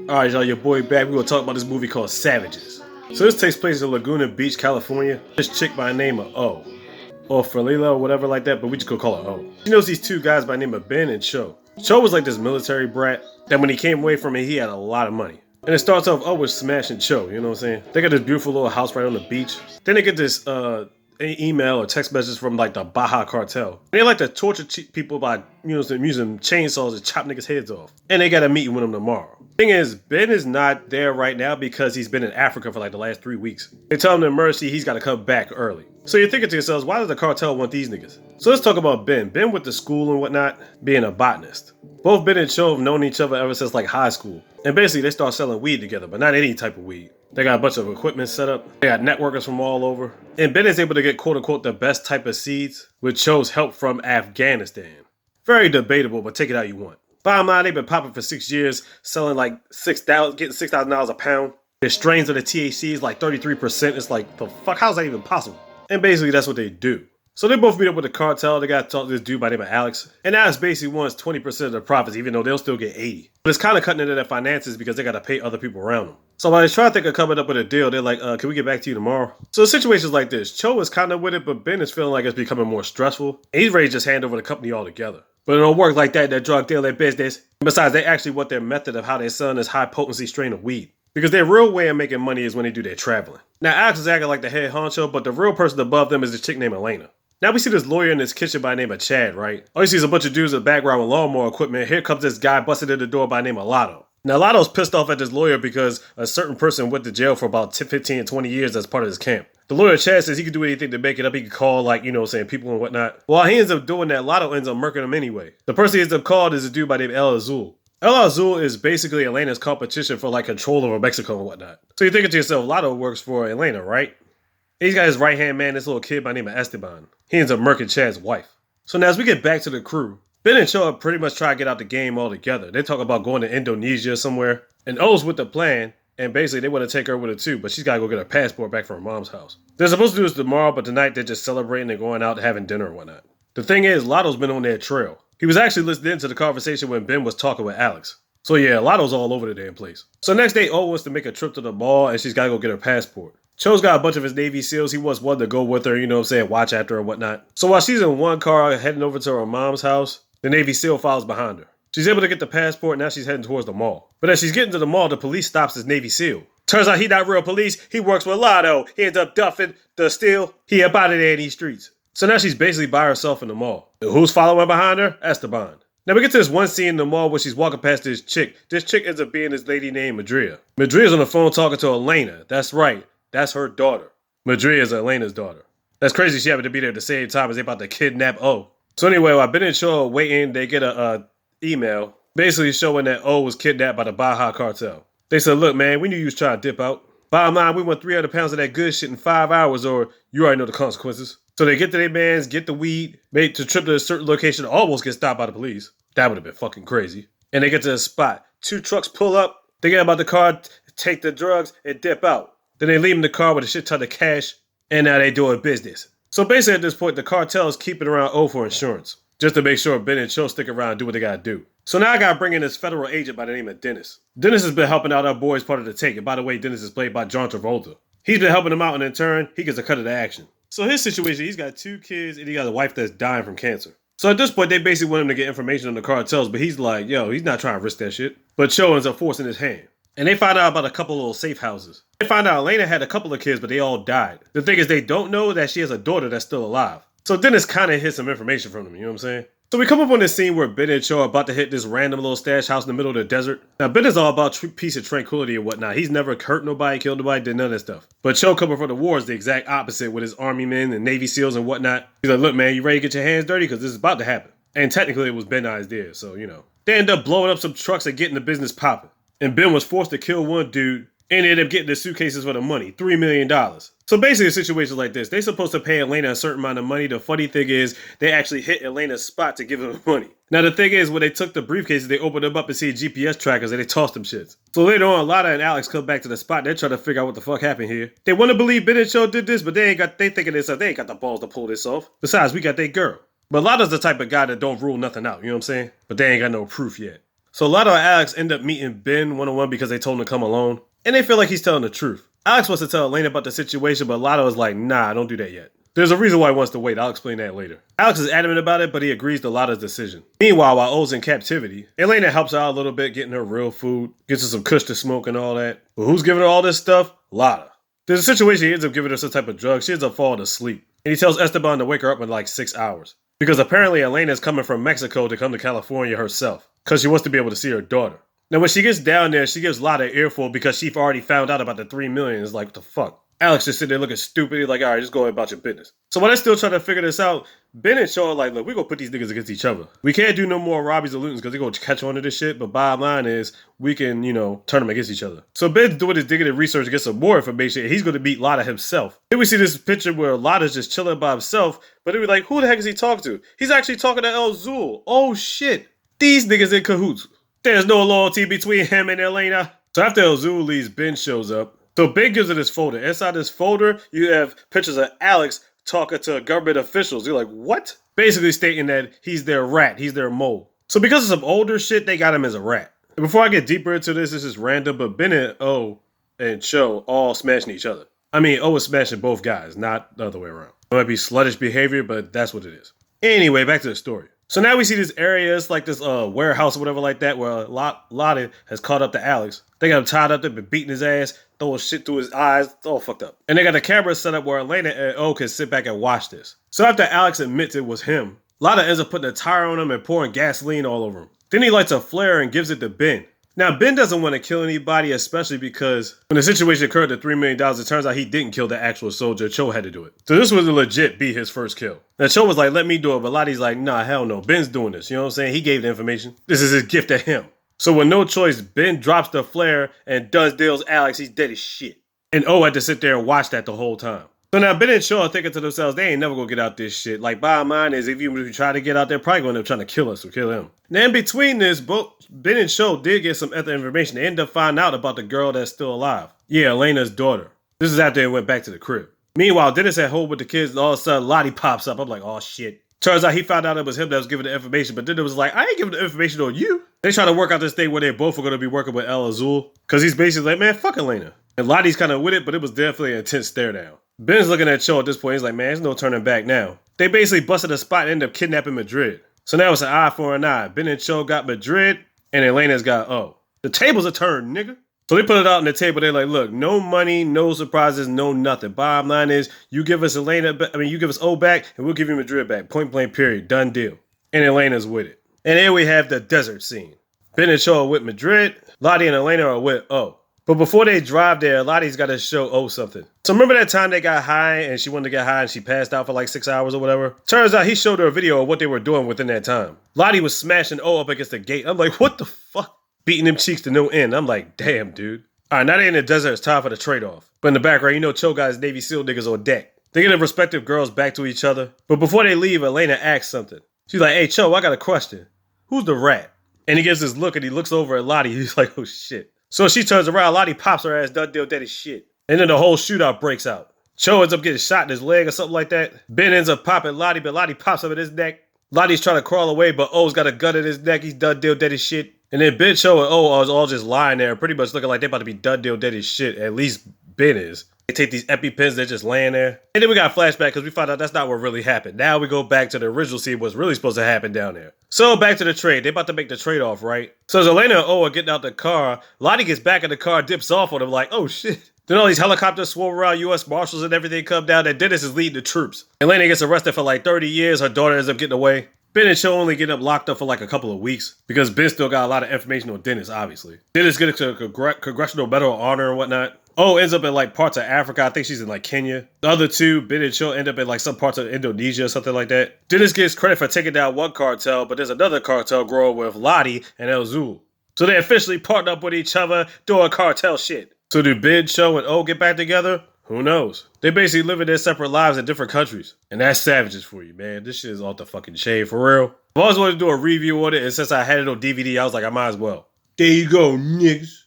Alright, y'all, your boy back. We're gonna talk about this movie called Savages. So this takes place in Laguna Beach, California. This chick by the name of O. Or Falila or whatever like that, but we just gonna call her O. She knows these two guys by the name of Ben and Cho. Cho was like this military brat that when he came away from it, he had a lot of money. And it starts off O was smashing Cho, you know what I'm saying? They got this beautiful little house right on the beach. Then they get this email or text message from like the Baja Cartel. And they like to torture people by using chainsaws to chop niggas' heads off. And they got a meeting with them tomorrow. Thing is, Ben is not there right now because he's been in Africa for like the last 3 weeks. They tell him to mercy he's got to come back early. So you're thinking to yourselves, why does the cartel want these niggas? So let's talk about Ben. Ben went to school and whatnot, being a botanist. Both Ben and Cho have known each other ever since like high school. And basically they start selling weed together, but not any type of weed. They got a bunch of equipment set up. They got networkers from all over. And Ben is able to get quote unquote the best type of seeds with Cho's help from Afghanistan. Very debatable, but take it how you want. Bottom line, they've been popping for 6 years, selling like getting $6,000 a pound. Their strains of the THC is like 33%. It's like, the fuck, how's that even possible? And basically that's what they do. So they both meet up with the cartel. They got to talk to this dude by the name of Alex. And Alex basically wants 20% of the profits, even though they'll still get 80. But it's kind of cutting into their finances because they got to pay other people around them. So while they try to think of coming up with a deal, they're like, can we get back to you tomorrow? So the situation's like this. Cho is kind of with it, but Ben is feeling like it's becoming more stressful. And he's ready to just hand over the company altogether. But it don't work like that drug dealer business. Besides, they actually want their method of how they're selling this high potency strain of weed. Because their real way of making money is when they do their traveling. Now, Alex is acting like the head honcho, but the real person above them is a chick named Elena. Now we see this lawyer in this kitchen by the name of Chad, right? All you see is a bunch of dudes in the background with lawnmower equipment. Here comes this guy busted in the door by the name of Lotto. Now Lotto's pissed off at this lawyer because a certain person went to jail for about 15 and 20 years as part of his camp. The lawyer Chad says he could do anything to make it up. He could call like, people and whatnot. While he ends up doing that, Lotto ends up murking him anyway. The person he ends up called is a dude by the name of El Azul. El Azul is basically Elena's competition for like control over Mexico and whatnot. So you're thinking to yourself, Lotto works for Elena, right? He's got his right-hand man, this little kid by the name of Esteban. He ends up murking Chad's wife. So now as we get back to the crew, Ben and Cho pretty much try to get out the game altogether. They talk about going to Indonesia somewhere. And O's with the plan, and basically they want to take her with her too, but she's got to go get her passport back from her mom's house. They're supposed to do this tomorrow, but tonight they're just celebrating and going out having dinner and whatnot. The thing is, Lotto's been on their trail. He was actually listening to the conversation when Ben was talking with Alex. So yeah, Lotto's all over the damn place. So next day, O wants to make a trip to the mall, and she's got to go get her passport. Cho's got a bunch of his Navy SEALs. He wants one to go with her, watch after her and whatnot. So while she's in one car heading over to her mom's house, the Navy SEAL follows behind her. She's able to get the passport, now she's heading towards the mall. But as she's getting to the mall, the police stops this Navy SEAL. Turns out he not real police, he works with Lotto. He ends up duffing the steal. He up out of there in these streets. So now she's basically by herself in the mall. And who's following behind her? Esteban. Now we get to this one scene in the mall where she's walking past this chick. This chick ends up being this lady named Madria. Madria's on the phone talking to Elena. That's right, that's her daughter. Madria is Elena's daughter. That's crazy she happened to be there at the same time as they about to kidnap O. So anyway, while Ben and Cho are waiting, they get a email basically showing that O was kidnapped by the Baja Cartel. They said, look man, we knew you was trying to dip out. Bottom line, we want 300 pounds of that good shit in 5 hours or you already know the consequences. So they get to their mans, get the weed, made to trip to a certain location, almost get stopped by the police. That would have been fucking crazy. And they get to the spot. 2 trucks pull up, they get about the car, take the drugs, and dip out. Then they leave in the car with a shit ton of cash, and now they doing business. So basically at this point, the cartel is keeping around O for insurance, just to make sure Ben and Cho stick around and do what they gotta do. So now I gotta bring in this federal agent by the name of Dennis. Dennis has been helping out our boys part of the take, and by the way, Dennis is played by John Travolta. He's been helping them out, and in turn, he gets a cut of the action. So his situation, he's got 2 kids, and he got a wife that's dying from cancer. So at this point, they basically want him to get information on the cartels, but he's like, yo, he's not trying to risk that shit. But Cho ends up forcing his hand. And they find out about a couple little safe houses. They find out Elena had a couple of kids, but they all died. The thing is, they don't know that she has a daughter that's still alive. So Dennis kind of hits some information from them, you know what I'm saying? So we come up on this scene where Ben and Cho are about to hit this random little stash house in the middle of the desert. Now Ben is all about peace and tranquility and whatnot. He's never hurt nobody, killed nobody, did none of that stuff. But Cho coming from the war is the exact opposite with his army men and Navy SEALs and whatnot. He's like, look man, you ready to get your hands dirty? Because this is about to happen. And technically it was Ben's idea, so They end up blowing up some trucks and getting the business popping. And Ben was forced to kill one dude and ended up getting the suitcases for the money, $3 million. So basically a situation like this, they're supposed to pay Elena a certain amount of money. The funny thing is they actually hit Elena's spot to give him the money. Now the thing is when they took the briefcases, they opened them up and see GPS trackers and they tossed them shits. So later on, Lotta and Alex come back to the spot. They're trying to figure out what the fuck happened here. They want to believe Ben and Cho did this, but they thinking this up. They ain't got the balls to pull this off. Besides, we got their girl. But Lotta's the type of guy that don't rule nothing out, you know what I'm saying? But they ain't got no proof yet. So Lotto and Alex end up meeting Ben one-on-one because they told him to come alone. And they feel like he's telling the truth. Alex wants to tell Elena about the situation, but Lotto is like, nah, don't do that yet. There's a reason why he wants to wait. I'll explain that later. Alex is adamant about it, but he agrees to Lotta's decision. Meanwhile, while O's in captivity, Elena helps her out a little bit, getting her real food, gets her some kush to smoke and all that. But who's giving her all this stuff? Lotta. There's a situation he ends up giving her some type of drug. She ends up falling asleep. And he tells Esteban to wake her up in like 6 hours. Because apparently Elena is coming from Mexico to come to California herself. Because she wants to be able to see her daughter. Now when she gets down there, she gives Lotta an earful because she already found out about the $3 million. It's like, what the fuck? Alex just sitting there looking stupid. He's like, all right, just go about your business. So while they're still trying to figure this out, Ben and Shaw are like, look, we're going to put these niggas against each other. We can't do no more robberies or lootings because they're going to catch on to this shit. But bottom line is, we can, turn them against each other. So Ben's doing his digging and research to get some more information, and he's going to beat Lotta himself. Then we see this picture where Lotta's just chilling by himself, but then we're like, who the heck is he talking to? He's actually talking to El Zul. Oh shit. These niggas in cahoots. There's no loyalty between him and Elena. So after El Zul leaves, Ben shows up. So Ben gives her this folder. Inside this folder, you have pictures of Alex talking to government officials. You're like, what? Basically stating that he's their rat. He's their mole. So because of some older shit, they got him as a rat. And before I get deeper into this is random, but Ben and O and Cho all smashing each other. I mean, O is smashing both guys, not the other way around. It might be sluttish behavior, but that's what it is. Anyway, back to the story. So now we see this area, it's like this warehouse or whatever like that, where Lotta has caught up to Alex. They got him tied up, they've been beating his ass, throwing shit through his eyes, it's all fucked up. And they got the camera set up where Elena and O can sit back and watch this. So after Alex admits it was him, Lotta ends up putting a tire on him and pouring gasoline all over him. Then he lights a flare and gives it to Ben. Now, Ben doesn't want to kill anybody, especially because when the situation occurred, the $3 million, it turns out he didn't kill the actual soldier. Cho had to do it. So this was a legit be his first kill. Now, Cho was like, let me do it. But Lottie's like, nah, hell no. Ben's doing this. You know what I'm saying? He gave the information. This is his gift to him. So with no choice, Ben drops the flare and does deals Alex. He's dead as shit. And O had to sit there and watch that the whole time. So now Ben and Shaw are thinking to themselves, they ain't never gonna get out this shit. Like, bottom line is, if you try to get out there, probably gonna end up trying to kill us or kill him. Now in between this, both Ben and Shaw did get some other information. They ended up finding out about the girl that's still alive. Yeah, Elena's daughter. This is after they went back to the crib. Meanwhile, Dennis at home with the kids, and all of a sudden Lottie pops up. I'm like, oh shit. Turns out he found out it was him that was giving the information, but then it was like, I ain't giving the information on you. They try to work out this thing where they both are going to be working with El Azul, because he's basically like, man, fuck Elena. And Lottie's kind of with it, but it was definitely an intense stare down. Ben's looking at Cho at this point. He's like, man, there's no turning back now. They basically busted a spot and ended up kidnapping Madrid. So now it's an eye for an eye. Ben and Cho got Madrid, and Elena's got O. The tables are turned, nigga. So they put it out on the table. They're like, look, no money, no surprises, no nothing. Bottom line is, you give us you give us O back, and we'll give you Madrid back. Point blank, period. Done deal. And Elena's with it. And here we have the desert scene. Ben and Cho are with Madrid. Lottie and Elena are with O. But before they drive there, Lottie's got to show O something. So remember that time they got high and she wanted to get high and she passed out for like 6 hours or whatever? Turns out he showed her a video of what they were doing within that time. Lottie was smashing O up against the gate. I'm like, what the fuck? Beating them cheeks to no end. I'm like, damn, dude. All right, now they're in the desert. It's time for the trade-off. But in the background, Cho got his Navy SEAL niggas on deck. They get their respective girls back to each other. But before they leave, Elena asks something. She's like, hey, Cho, I got a question. Who's the rat? And he gives this look and he looks over at Lottie. He's like, oh, shit. So she turns around, Lottie pops her ass, done deal, dead as shit. And then the whole shootout breaks out. Cho ends up getting shot in his leg or something like that. Ben ends up popping Lottie, but Lottie pops up in his neck. Lottie's trying to crawl away, but O's got a gun in his neck. He's done deal, dead as shit. And then Ben, Cho, and O are all just lying there, pretty much looking like they're about to be done deal, dead as shit. At least Ben is. They take these EpiPens, they're just laying there. And then we got a flashback because we found out that's not what really happened. Now we go back to the original scene, what's really supposed to happen down there. So back to the trade. They're about to make the trade-off, right? So as Elena and O are getting out the car, Lottie gets back in the car, dips off on them like, oh shit. Then all these helicopters swarm around, U.S. Marshals and everything come down, and Dennis is leading the troops. Elena gets arrested for like 30 years. Her daughter ends up getting away. Ben and Cho only get up locked up for like a couple of weeks because Ben still got a lot of information on Dennis, obviously. Dennis gets a Congressional Medal of Honor and whatnot. O ends up in like parts of Africa. I think she's in like Kenya. The other two, Ben and Cho, end up in like some parts of Indonesia or something like that. Dennis gets credit for taking down one cartel, but there's another cartel growing with Lottie and El Zul. So they officially partner up with each other doing cartel shit. So do Ben, Cho, and O get back together? Who knows? They basically living their separate lives in different countries. And that's savages for you, man. This shit is off the fucking chain, for real. I've always wanted to do a review on it, and since I had it on DVD, I was like, I might as well. There you go, niggas.